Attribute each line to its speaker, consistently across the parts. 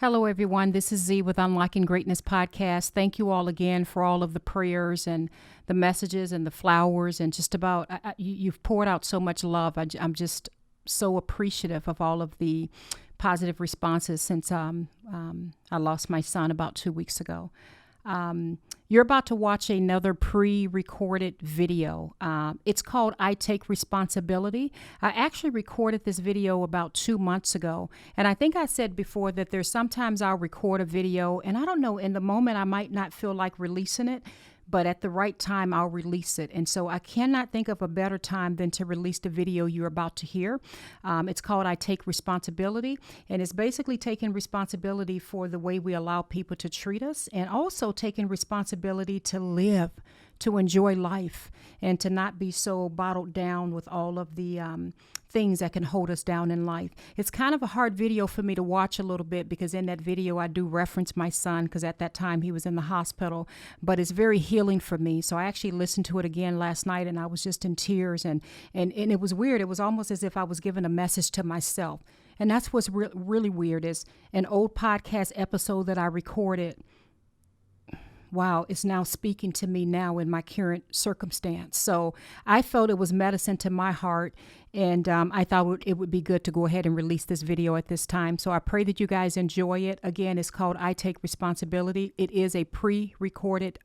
Speaker 1: Hello, everyone. This is Z with Unlocking Greatness Podcast. Thank you all again for all of the prayers and the messages and the flowers and just about, you've poured out so much love. I'm just so appreciative of all of the positive responses since I lost my son about 2 weeks ago. You're about to watch another pre-recorded video. It's called I Take Responsibility. I actually recorded this video about 2 months ago. And I think I said before that there's sometimes I'll record a video and I don't know, in the moment I might not feel like releasing it, but at the right time I'll release it. And so I cannot think of a better time than to release the video you're about to hear. It's called I Take Responsibility, and it's basically taking responsibility for the way we allow people to treat us, and also taking responsibility to live, to enjoy life, and to not be so bottled down with all of the things that can hold us down in life. It's kind of a hard video for me to watch a little bit because in that video I do reference my son because at that time he was in the hospital, but it's very healing for me. So I actually listened to it again last night and I was just in tears and it was weird. It was almost as if I was giving a message to myself. And that's what's really weird is an old podcast episode that I recorded. Wow, it's now speaking to me now in my current circumstance. So I felt it was medicine to my heart, and I thought it would be good to go ahead and release this video at this time. So I pray that you guys enjoy it. Again, it's called I Take Responsibility. It is a pre-recorded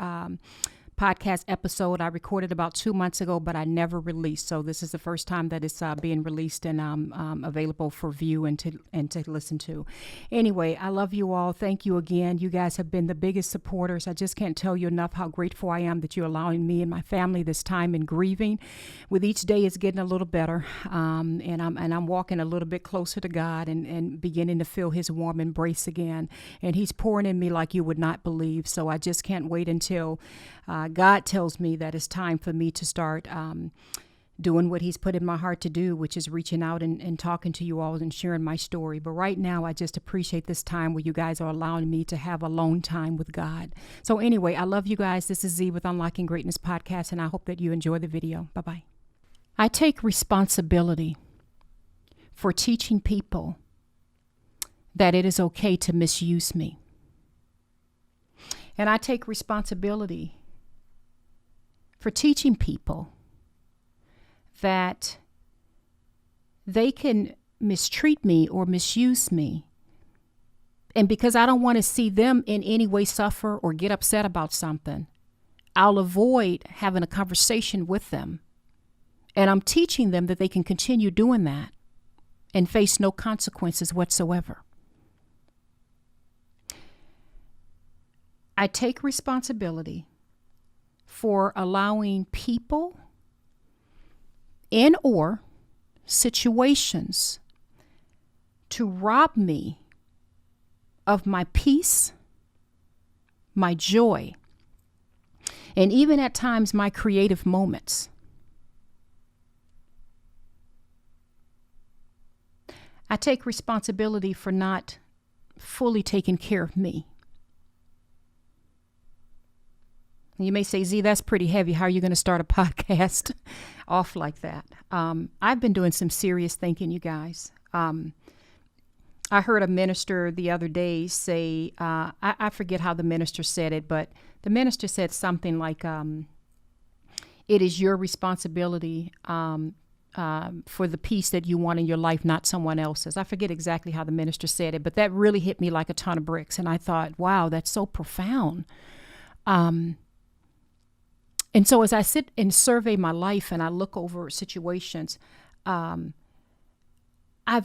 Speaker 1: podcast episode. I recorded about 2 months ago, but I never released. So this is the first time that it's being released and available for view and to listen to. Anyway, I love you all. Thank you again. You guys have been the biggest supporters. I just can't tell you enough how grateful I am that you're allowing me and my family this time in grieving. With each day, it's getting a little better, and I'm walking a little bit closer to God and beginning to feel His warm embrace again. And He's pouring in me like you would not believe. So I just can't wait until God tells me that it's time for me to start doing what He's put in my heart to do, which is reaching out and talking to you all and sharing my story. But right now, I just appreciate this time where you guys are allowing me to have alone time with God. So anyway, I love you guys. This is Z with Unlocking Greatness Podcast, and I hope that you enjoy the video. Bye-bye. I take responsibility for teaching people that it is okay to misuse me. And I take responsibility for teaching people that they can mistreat me or misuse me. And because I don't want to see them in any way suffer or get upset about something, I'll avoid having a conversation with them. And I'm teaching them that they can continue doing that and face no consequences whatsoever. I take responsibility for allowing people or situations to rob me of my peace, my joy, and even at times my creative moments. I take responsibility for not fully taking care of me. You may say, Z, that's pretty heavy. How are you going to start a podcast off like that? I've been doing some serious thinking, you guys. I heard a minister the other day say, I forget how the minister said it, but the minister said something like, it is your responsibility for the peace that you want in your life, not someone else's. I forget exactly how the minister said it, but that really hit me like a ton of bricks. And I thought, wow, that's so profound. And so as I sit and survey my life and I look over situations, I've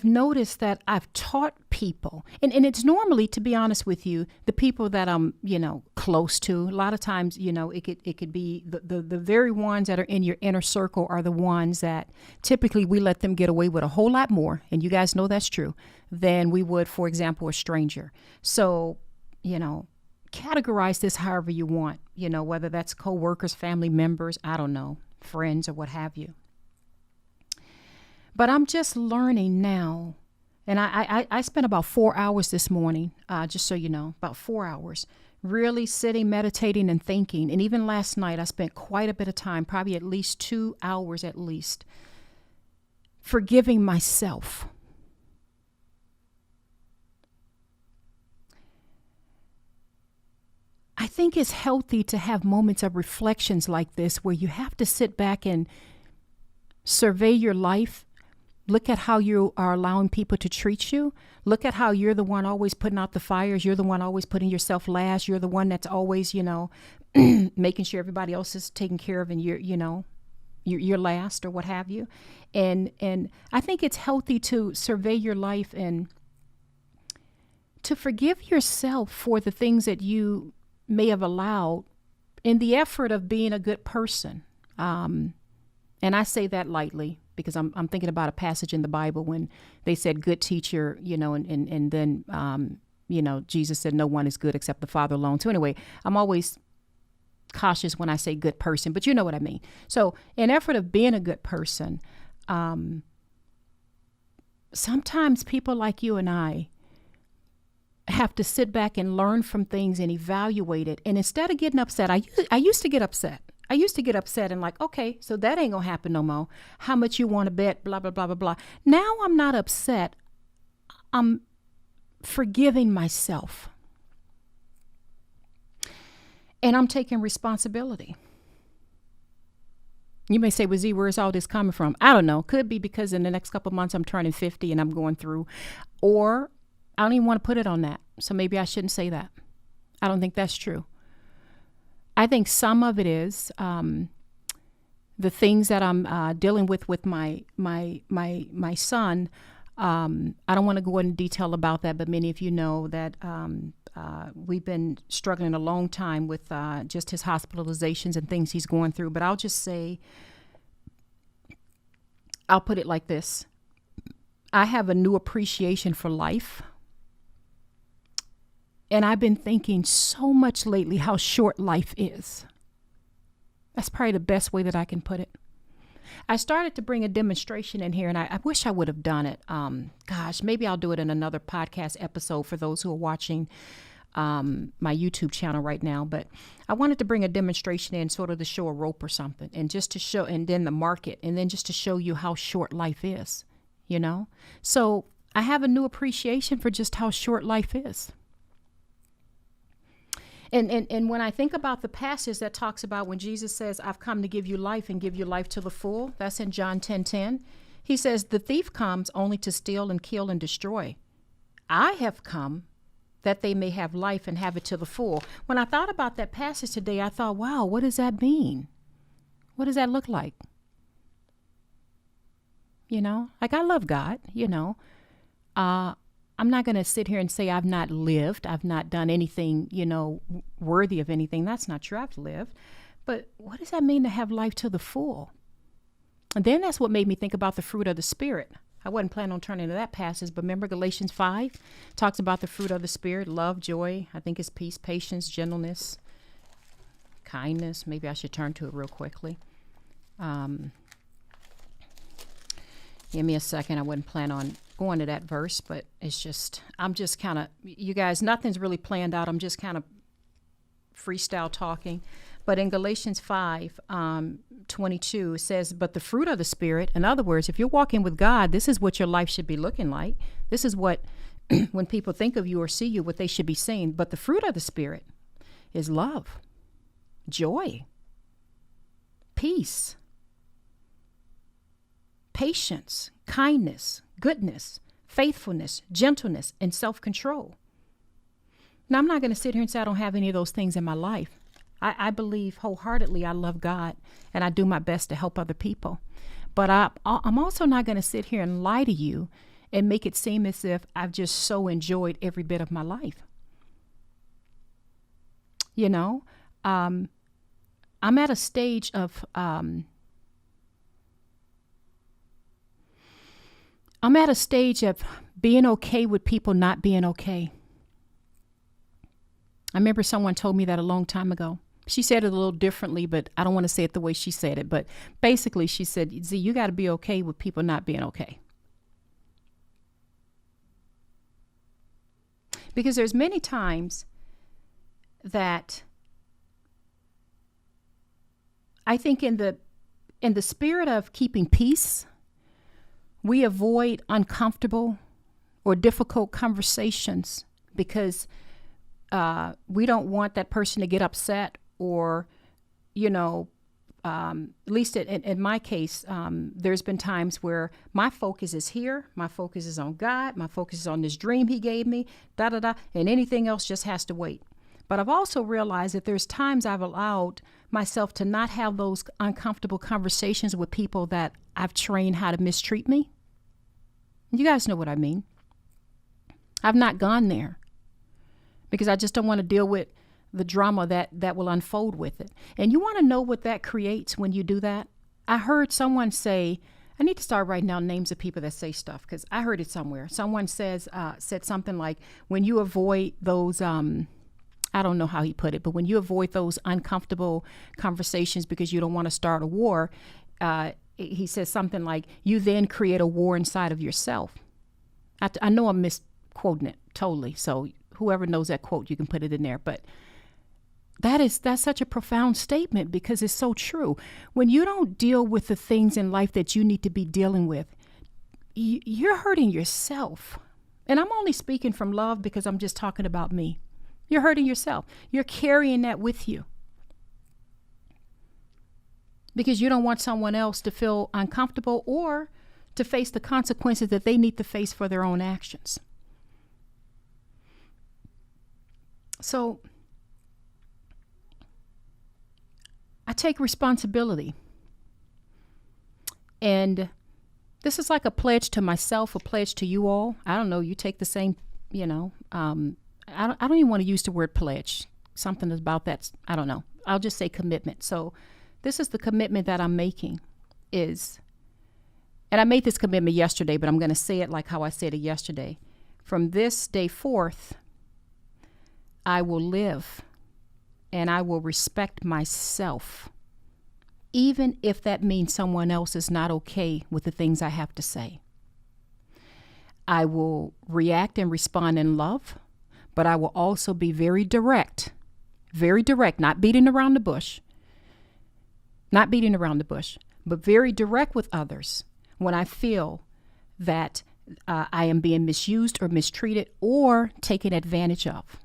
Speaker 1: noticed that I've taught people, and it's normally, to be honest with you, the people that I'm, close to. A lot of times, it could be the very ones that are in your inner circle are the ones that typically we let them get away with a whole lot more, and you guys know that's true, than we would, for example, a stranger. So, categorize this however you want, whether that's co-workers, family members, I don't know, friends or what have you. But I'm just learning now, and I spent about 4 hours this morning, just so you know, about 4 hours, really sitting, meditating, and thinking. And even last night, I spent quite a bit of time, probably at least 2 hours at least, forgiving myself. I think it's healthy to have moments of reflections like this where you have to sit back and survey your life. Look at how you are allowing people to treat you. Look at how you're the one always putting out the fires. You're the one always putting yourself last. You're the one that's always, making sure everybody else is taken care of and you're last or what have you. And I think it's healthy to survey your life and to forgive yourself for the things that you may have allowed in the effort of being a good person. And I say that lightly because I'm thinking about a passage in the Bible when they said good teacher, and then, Jesus said no one is good except the Father alone. So anyway, I'm always cautious when I say good person, but you know what I mean. So in effort of being a good person, sometimes people like you and I have to sit back and learn from things and evaluate it. And instead of getting upset, I used to get upset. I used to get upset and like, okay, so that ain't gonna happen no more. How much you want to bet, blah, blah, blah, blah, blah. Now I'm not upset. I'm forgiving myself. And I'm taking responsibility. You may say, well, Z, where's all this coming from? I don't know. Could be because in the next couple of months I'm turning 50 and I'm going through, or I don't even want to put it on that. So maybe I shouldn't say that. I don't think that's true. I think some of it is the things that I'm dealing with my son. I don't want to go into detail about that, but many of you know that we've been struggling a long time with just his hospitalizations and things he's going through. But I'll just say, I'll put it like this. I have a new appreciation for life. And I've been thinking so much lately how short life is. That's probably the best way that I can put it. I started to bring a demonstration in here, and I wish I would have done it. Maybe I'll do it in another podcast episode for those who are watching my YouTube channel right now. But I wanted to bring a demonstration in sort of to show a rope or something, and just to show, and then the market, and then just to show you how short life is, So I have a new appreciation for just how short life is. And when I think about the passage that talks about when Jesus says, I've come to give you life and give you life to the full, that's in John 10:10. He says, the thief comes only to steal and kill and destroy. I have come that they may have life and have it to the full. When I thought about that passage today, I thought, wow, what does that mean? What does that look like? Like I love God, I'm not going to sit here and say I've not lived. I've not done anything, worthy of anything. That's not true. I've lived. But what does that mean to have life to the full? And then that's what made me think about the fruit of the Spirit. I wasn't planning on turning to that passage, but remember Galatians 5 talks about the fruit of the Spirit, love, joy, I think it's peace, patience, gentleness, kindness. Maybe I should turn to it real quickly. Give me a second. I wouldn't plan on going to that verse, but I'm just kind of, you guys, nothing's really planned out. I'm just kind of freestyle talking. But in Galatians 5:22, it says, but the fruit of the Spirit, in other words, if you're walking with God, this is what your life should be looking like. This is what, when people think of you or see you, what they should be seeing. But the fruit of the Spirit is love, joy, peace, patience, kindness, goodness, faithfulness, gentleness, and self-control. Now, I'm not going to sit here and say I don't have any of those things in my life. I believe wholeheartedly I love God, and I do my best to help other people. But I'm also not going to sit here and lie to you and make it seem as if I've just so enjoyed every bit of my life. I'm at a stage of being okay with people not being okay. I remember someone told me that a long time ago. She said it a little differently, but I don't want to say it the way she said it. But basically, she said, Z, you got to be okay with people not being okay. Because there's many times that I think in the spirit of keeping peace, we avoid uncomfortable or difficult conversations because we don't want that person to get upset or, at least in my case, there's been times where my focus is here, my focus is on God, my focus is on this dream he gave me, and anything else just has to wait. But I've also realized that there's times I've allowed myself to not have those uncomfortable conversations with people that I've trained how to mistreat me. You guys know what I mean. I've not gone there because I just don't want to deal with the drama that will unfold with it. And you want to know what that creates when you do that? I heard someone say, I need to start writing down names of people that say stuff because I heard it somewhere. Someone said something like, when you avoid those, I don't know how he put it, but when you avoid those uncomfortable conversations because you don't want to start a war, he says something like, you then create a war inside of yourself. I know I'm misquoting it totally. So whoever knows that quote, you can put it in there. But that's such a profound statement because it's so true. When you don't deal with the things in life that you need to be dealing with, you're hurting yourself. And I'm only speaking from love because I'm just talking about me. You're hurting yourself. You're carrying that with you because you don't want someone else to feel uncomfortable or to face the consequences that they need to face for their own actions. So I take responsibility. And this is like a pledge to myself, a pledge to you all. I don't know, you take the same, I don't even want to use the word pledge. Something about that, I don't know. I'll just say commitment. So this is the commitment that I'm making is, and I made this commitment yesterday, but I'm going to say it like how I said it yesterday. From this day forth, I will live and I will respect myself, even if that means someone else is not okay with the things I have to say. I will react and respond in love, but I will also be very direct, not beating around the bush, but very direct with others when I feel that I am being misused or mistreated or taken advantage of.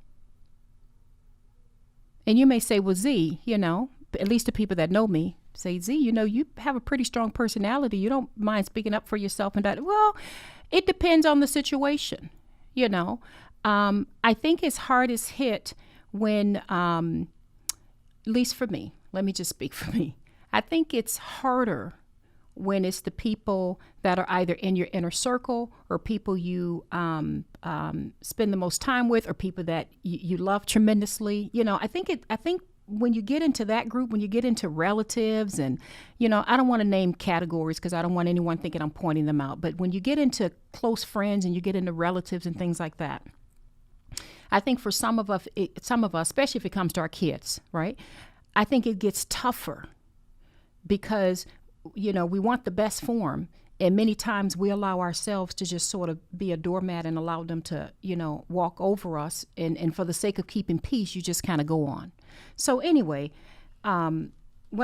Speaker 1: And you may say, well, Z, at least the people that know me say, Z, you have a pretty strong personality. You don't mind speaking up for yourself and that. Well, it depends on the situation, I think it's hardest hit when, at least for me, let me just speak for me. I think it's harder when it's the people that are either in your inner circle or people you spend the most time with or people that you love tremendously. I think when you get into that group, when you get into relatives and, I don't want to name categories because I don't want anyone thinking I'm pointing them out. But when you get into close friends and you get into relatives and things like that, I think for some of us, especially if it comes to our kids, right? I think it gets tougher because we want the best for them. And many times we allow ourselves to just sort of be a doormat and allow them to, walk over us. And for the sake of keeping peace, you just kind of go on. So anyway, when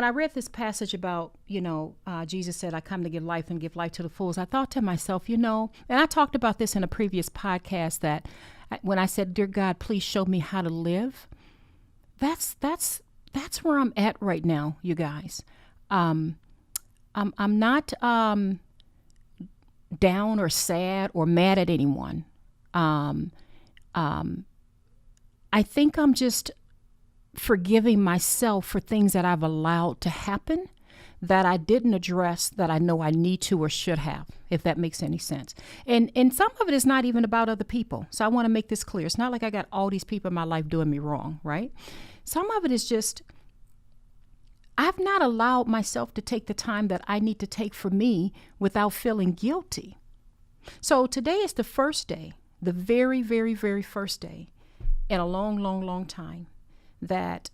Speaker 1: I read this passage about, Jesus said, I come to give life and give life to the full, I thought to myself, and I talked about this in a previous podcast that when I said, dear God, please show me how to live. That's where I'm at right now, you guys. I'm not down or sad or mad at anyone. I think I'm just forgiving myself for things that I've allowed to happen that I didn't address that I know I need to or should have, if that makes any sense. And some of it is not even about other people. So I want to make this clear. It's not like I got all these people in my life doing me wrong, right? Some of it is just I've not allowed myself to take the time that I need to take for me without feeling guilty. So today is the first day, the very, very, very first day in a long, long, long time that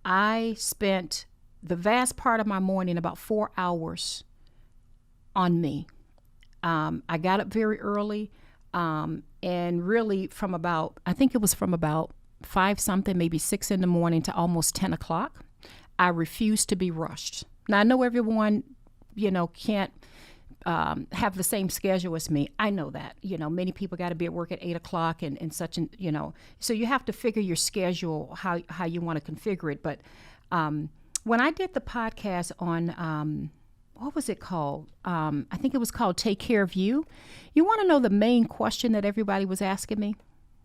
Speaker 1: I spent the vast part of my morning, about 4 hours, on me. I got up very early and really from about 5 something, maybe 6 in the morning to almost 10 o'clock. I refused to be rushed. Now, I know everyone, can't have the same schedule as me. I know that, many people got to be at work at 8 o'clock and such, so you have to figure your schedule, how you want to configure it. But when I did the podcast on, what was it called? I think it was called Take Care of You. You want to know the main question that everybody was asking me?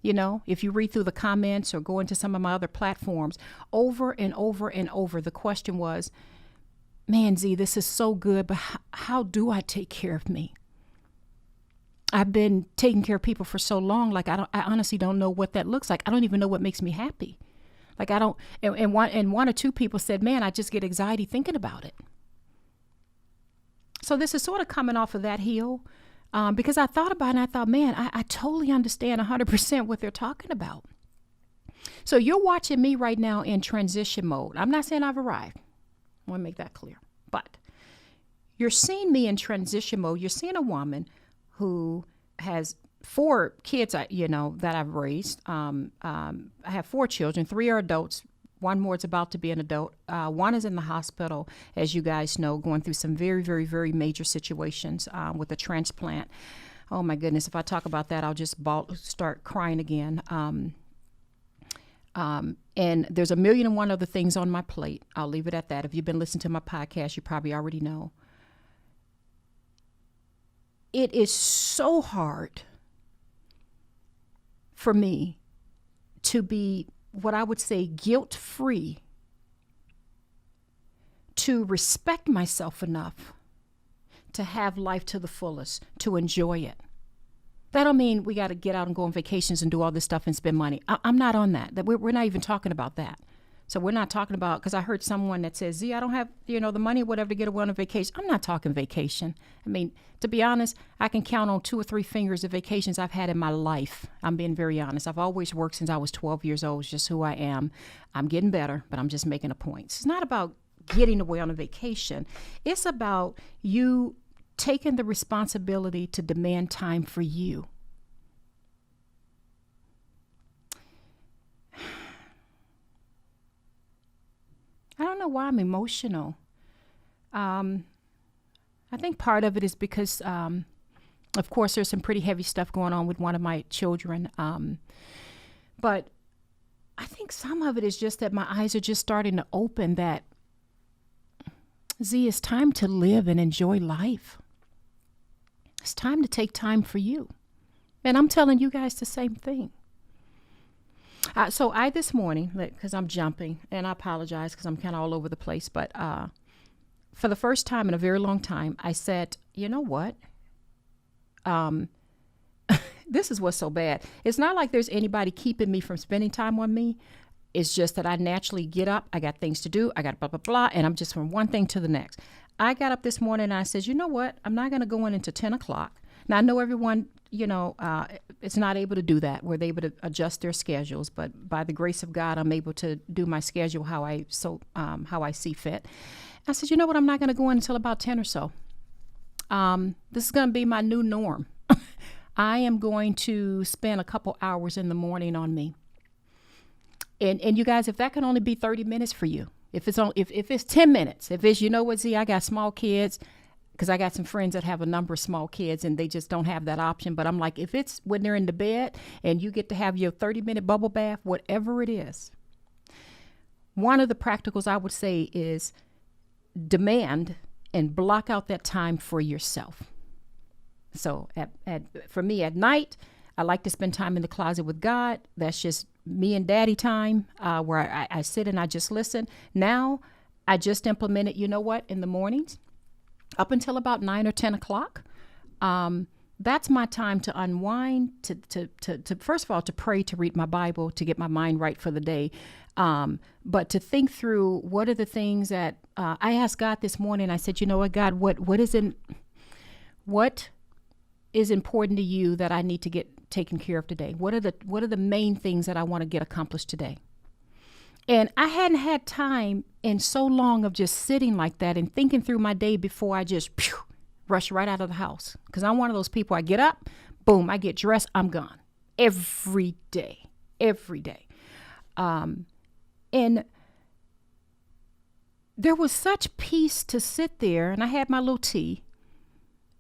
Speaker 1: If you read through the comments or go into some of my other platforms, over and over and over, the question was, man, Z, this is so good, but how do I take care of me? I've been taking care of people for so long, like I honestly don't know what that looks like. I don't even know what makes me happy. Like I don't, and one or two people said, man, I just get anxiety thinking about it. So this is sort of coming off of that heel. Because I thought about it and I thought, man, I totally understand 100% what they're talking about. So you're watching me right now in transition mode. I'm not saying I've arrived. I want to make that clear. But you're seeing me in transition mode. You're seeing a woman who has 4 kids, that I've raised. I have 4 children. 3 are adults. 1 more is about to be an adult. 1 is in the hospital, as you guys know, going through some very, very, very major situations with a transplant. Oh, my goodness. If I talk about that, I'll just start crying again. And there's 1,000,001 other things on my plate. I'll leave it at that. If you've been listening to my podcast, you probably already know. It is so hard for me to be what I would say guilt-free, to respect myself enough to have life to the fullest, to enjoy it. That don't mean we got to get out and go on vacations and do all this stuff and spend money. I'm not on that. We're not even talking about that. So we're not talking about, because I heard someone that says, Z, I don't have, the money or whatever to get away on a vacation. I'm not talking vacation. I mean, to be honest, I can count on 2 or 3 fingers of vacations I've had in my life. I'm being very honest. I've always worked since I was 12 years old. It's just who I am. I'm getting better, but I'm just making a point. It's not about getting away on a vacation. It's about you taking the responsibility to demand time for you. I don't know why I'm emotional. I think part of it is because, of course, there's some pretty heavy stuff going on with one of my children. But I think some of it is just that my eyes are just starting to open that, Z, it's time to live and enjoy life. It's time to take time for you. And I'm telling you guys the same thing. So I this morning, because I'm jumping, and I apologize because I'm kind of all over the place, but for the first time in a very long time, I said, you know what? This is what's so bad. It's not like there's anybody keeping me from spending time on me. It's just that I naturally get up. I got things to do. I got blah, blah, blah. And I'm just from one thing to the next. I got up this morning and I said, you know what? I'm not going to go in until 10 o'clock. Now, I know everyone, it's not able to do that. We're able to adjust their schedules. But by the grace of God, I'm able to do my schedule how I see fit. I said, you know what? I'm not going to go in until about 10 or so. This is going to be my new norm. I am going to spend a couple hours in the morning on me. And you guys, if that can only be 30 minutes for you, if it's 10 minutes, if it's, you know what, Z, I got small kids, because I got some friends that have a number of small kids and they just don't have that option. But I'm like, if it's when they're in the bed and you get to have your 30-minute bubble bath, whatever it is, one of the practicals I would say is demand and block out that time for yourself. So for me at night, I like to spend time in the closet with God. That's just me and daddy time, where I sit and I just listen. Now I just implemented, you know what, in the mornings up until about 9 or 10 o'clock. That's my time to unwind, to first of all, to pray, to read my Bible, to get my mind right for the day. But to think through what are the things that I asked God this morning. I said, you know what, God, what is important to you that I need to get taken care of today? What are the main things that I want to get accomplished today? And I hadn't had time in so long of just sitting like that and thinking through my day before I just rush right out of the house. Because I'm one of those people, I get up, boom, I get dressed, I'm gone. Every day. And there was such peace to sit there, and I had my little tea,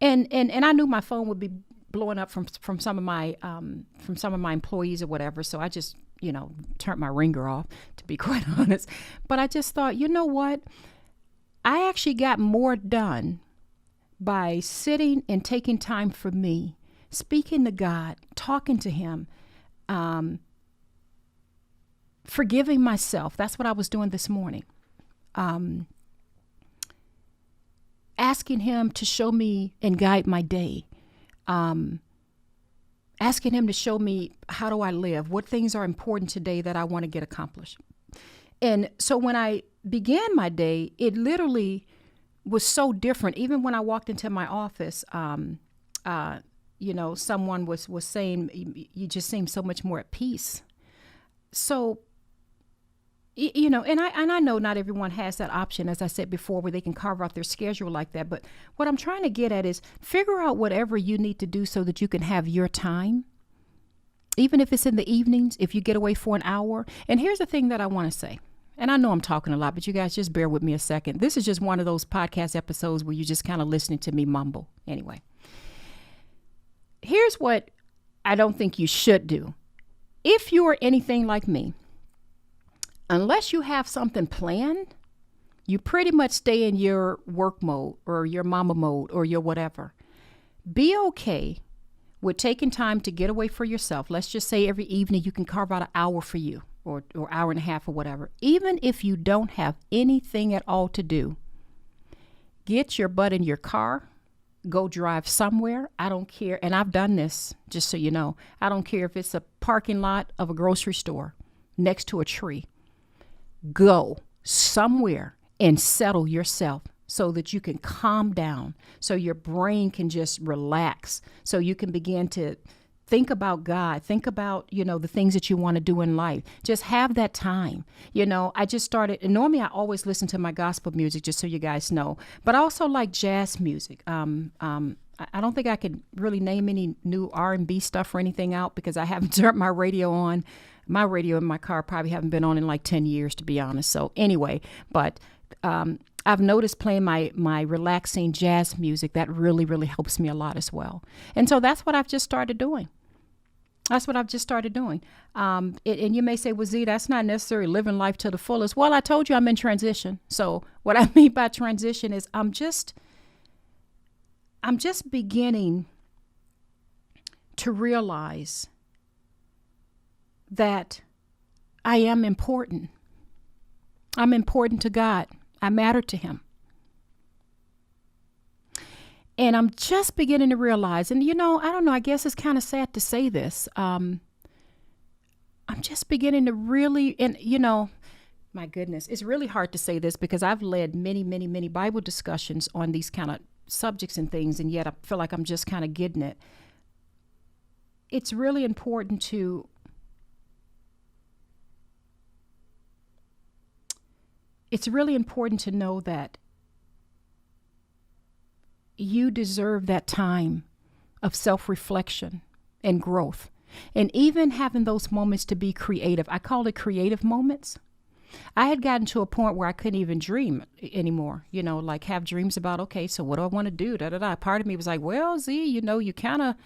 Speaker 1: And I knew my phone would be blowing up from some of my employees or whatever. So I just, turned my ringer off, to be quite honest. But I just thought, you know what? I actually got more done by sitting and taking time for me, speaking to God, talking to him, forgiving myself. That's what I was doing this morning. Asking him to show me and guide my day. Asking him to show me, how do I live? What things are important today that I want to get accomplished? And so when I began my day, it literally was so different. Even when I walked into my office, someone was saying, you just seem so much more at peace. So, and I know not everyone has that option, as I said before, where they can carve out their schedule like that. But what I'm trying to get at is figure out whatever you need to do so that you can have your time, even if it's in the evenings, if you get away for an hour. And here's the thing that I want to say. And I know I'm talking a lot, but you guys just bear with me a second. This is just one of those podcast episodes where you're just kind of listening to me mumble. Anyway, here's what I don't think you should do. If you are anything like me, unless you have something planned, you pretty much stay in your work mode or your mama mode or your whatever. Be okay with taking time to get away for yourself. Let's just say every evening you can carve out an hour for you or hour and a half or whatever. Even if you don't have anything at all to do, get your butt in your car, go drive somewhere. I don't care. And I've done this, just so you know. I don't care if it's a parking lot of a grocery store next to a tree. Go somewhere and settle yourself so that you can calm down, so your brain can just relax, so you can begin to think about God, think about, the things that you want to do in life. Just have that time. I just started, and normally I always listen to my gospel music, just so you guys know, but I also like jazz music. I don't think I could really name any new R&B stuff or anything out because I haven't turned my radio on. My radio in my car probably haven't been on in like 10 years, to be honest. So anyway, but I've noticed playing my relaxing jazz music, that really, really helps me a lot as well. And so that's what I've just started doing. And you may say, well, Z, that's not necessarily living life to the fullest. Well, I told you I'm in transition. So what I mean by transition is I'm just beginning to realize that I am important. I'm important to God. I matter to him. And I'm just beginning to realize, and I don't know, I guess it's kind of sad to say this. I'm just beginning to really, and my goodness, it's really hard to say this because I've led many, many, many Bible discussions on these kind of subjects and things, and yet I feel like I'm just kind of getting it. It's really important to know that you deserve that time of self-reflection and growth. And even having those moments to be creative. I call it creative moments. I had gotten to a point where I couldn't even dream anymore, like have dreams about, okay, so what do I want to do? Part of me was like, well, Z, you kind of,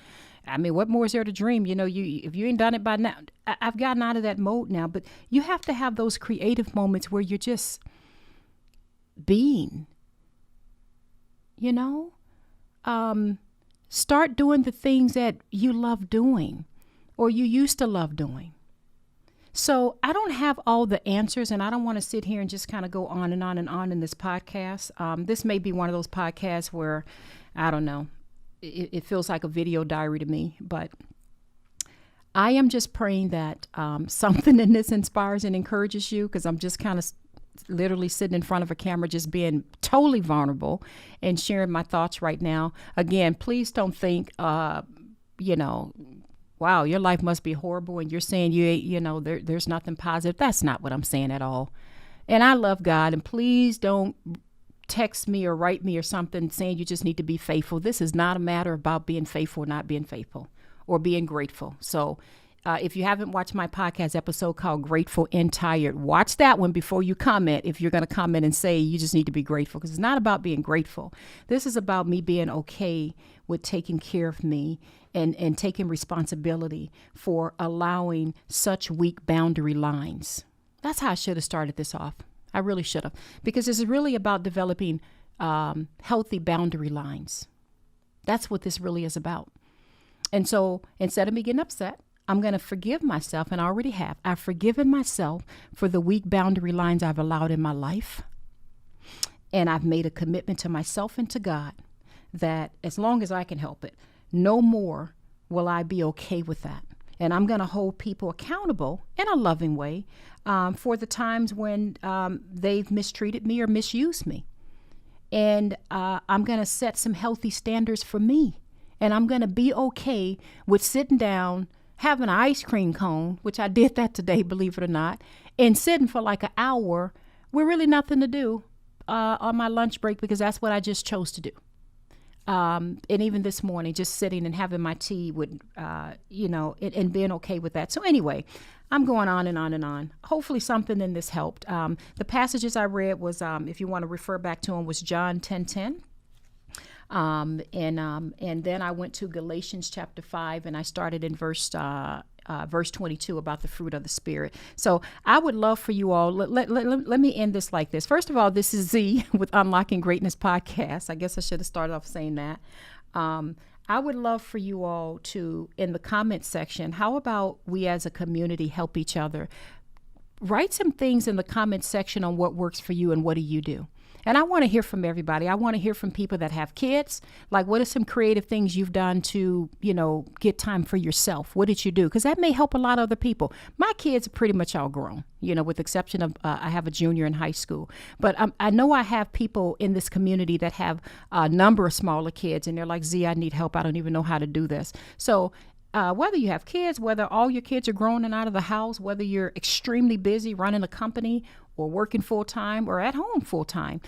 Speaker 1: what more is there to dream? If you ain't done it by now, I've gotten out of that mode now, but you have to have those creative moments where you're just being, start doing the things that you love doing or you used to love doing. So I don't have all the answers, and I don't want to sit here and just kind of go on and on and on in this podcast. This may be one of those podcasts where, I don't know, it feels like a video diary to me, but I am just praying that something in this inspires and encourages you, because I'm just kind of literally sitting in front of a camera, just being totally vulnerable and sharing my thoughts right now. Again, please don't think, wow, your life must be horrible and you're saying there's nothing positive. That's not what I'm saying at all. And I love God, and please don't text me or write me or something saying you just need to be faithful. This is not a matter about being faithful or not being faithful or being grateful. So If you haven't watched my podcast episode called Grateful and Tired, watch that one before you comment. If you're going to comment and say you just need to be grateful, because it's not about being grateful. This is about me being okay with taking care of me and taking responsibility for allowing such weak boundary lines. That's how I should have started this off. I really should have, because this is really about developing healthy boundary lines. That's what this really is about. And so instead of me getting upset, I'm going to forgive myself, and I already have. I've forgiven myself for the weak boundary lines I've allowed in my life. And I've made a commitment to myself and to God that as long as I can help it, no more will I be okay with that. And I'm going to hold people accountable in a loving way for the times when they've mistreated me or misused me. And I'm going to set some healthy standards for me. And I'm going to be okay with sitting down, having an ice cream cone, which I did that today, believe it or not, and sitting for like an hour with really nothing to do on my lunch break, because that's what I just chose to do. And even this morning, just sitting and having my tea with, and being okay with that. So anyway, I'm going on and on and on. Hopefully something in this helped. The passages I read was, if you want to refer back to them, was John 10:10. And then I went to Galatians chapter 5, and I started in verse 22 about the fruit of the Spirit. So I would love for you all, let me end this like this. First of all, this is Z with Unlocking Greatness Podcast. I guess I should have started off saying that. I would love for you all to, in the comment section, how about we as a community help each other? Write some things in the comment section on what works for you and what do you do. And I want to hear from everybody. I want to hear from people that have kids. Like, what are some creative things you've done to, get time for yourself? What did you do? Because that may help a lot of other people. My kids are pretty much all grown, with the exception of I have a junior in high school. But I know I have people in this community that have a number of smaller kids, and they're like, Z, I need help. I don't even know how to do this. So whether you have kids, whether all your kids are grown and out of the house, whether you're extremely busy running a company or working full-time or at home full-time,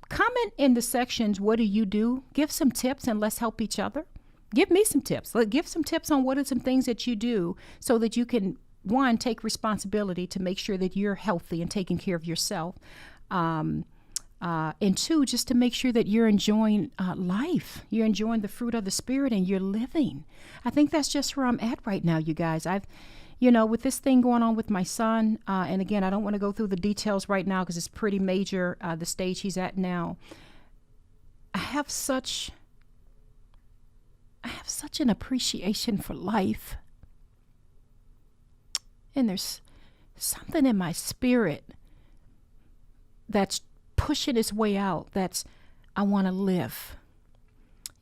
Speaker 1: comment in the sections, what do you do? Give some tips and let's help each other. Give me some tips. Give some tips on what are some things that you do so that you can, one, take responsibility to make sure that you're healthy and taking care of yourself. And two, just to make sure that you're enjoying life. You're enjoying the fruit of the Spirit and you're living. I think that's just where I'm at right now, you guys. With this thing going on with my son, and again, I don't want to go through the details right now because it's pretty major, the stage he's at now. I have such an appreciation for life. And there's something in my spirit that's pushing its way out. I want to live,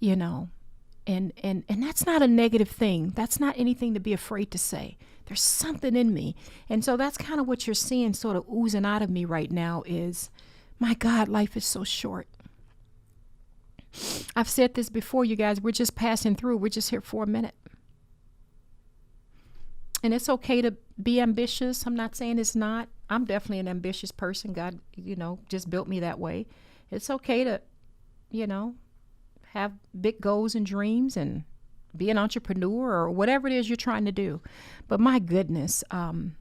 Speaker 1: and that's not a negative thing. That's not anything to be afraid to say. There's something in me. And so that's kind of what you're seeing sort of oozing out of me right now is, my God, life is so short. I've said this before, you guys, we're just passing through. We're just here for a minute. And it's okay to be ambitious. I'm not saying it's not. I'm definitely an ambitious person. God, just built me that way. It's okay to, have big goals and dreams and be an entrepreneur or whatever it is you're trying to do. But my goodness, I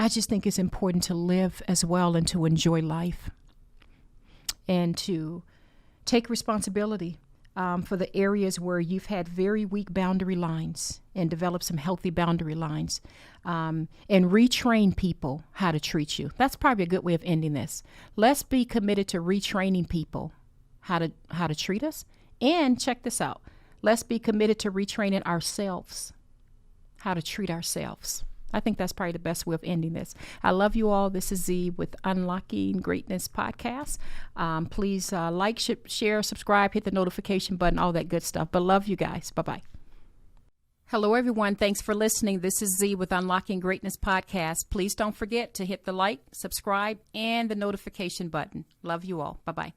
Speaker 1: just think it's important to live as well and to enjoy life and to take responsibility for the areas where you've had very weak boundary lines and develop some healthy boundary lines and retrain people how to treat you. That's probably a good way of ending this. Let's be committed to retraining people how to treat us. And check this out. Let's be committed to retraining ourselves how to treat ourselves. I think that's probably the best way of ending this. I love you all. This is Z with Unlocking Greatness Podcast. Please like, share, subscribe, hit the notification button, all that good stuff. But love you guys. Bye-bye. Hello, everyone. Thanks for listening. This is Z with Unlocking Greatness Podcast. Please don't forget to hit the like, subscribe, and the notification button. Love you all. Bye-bye.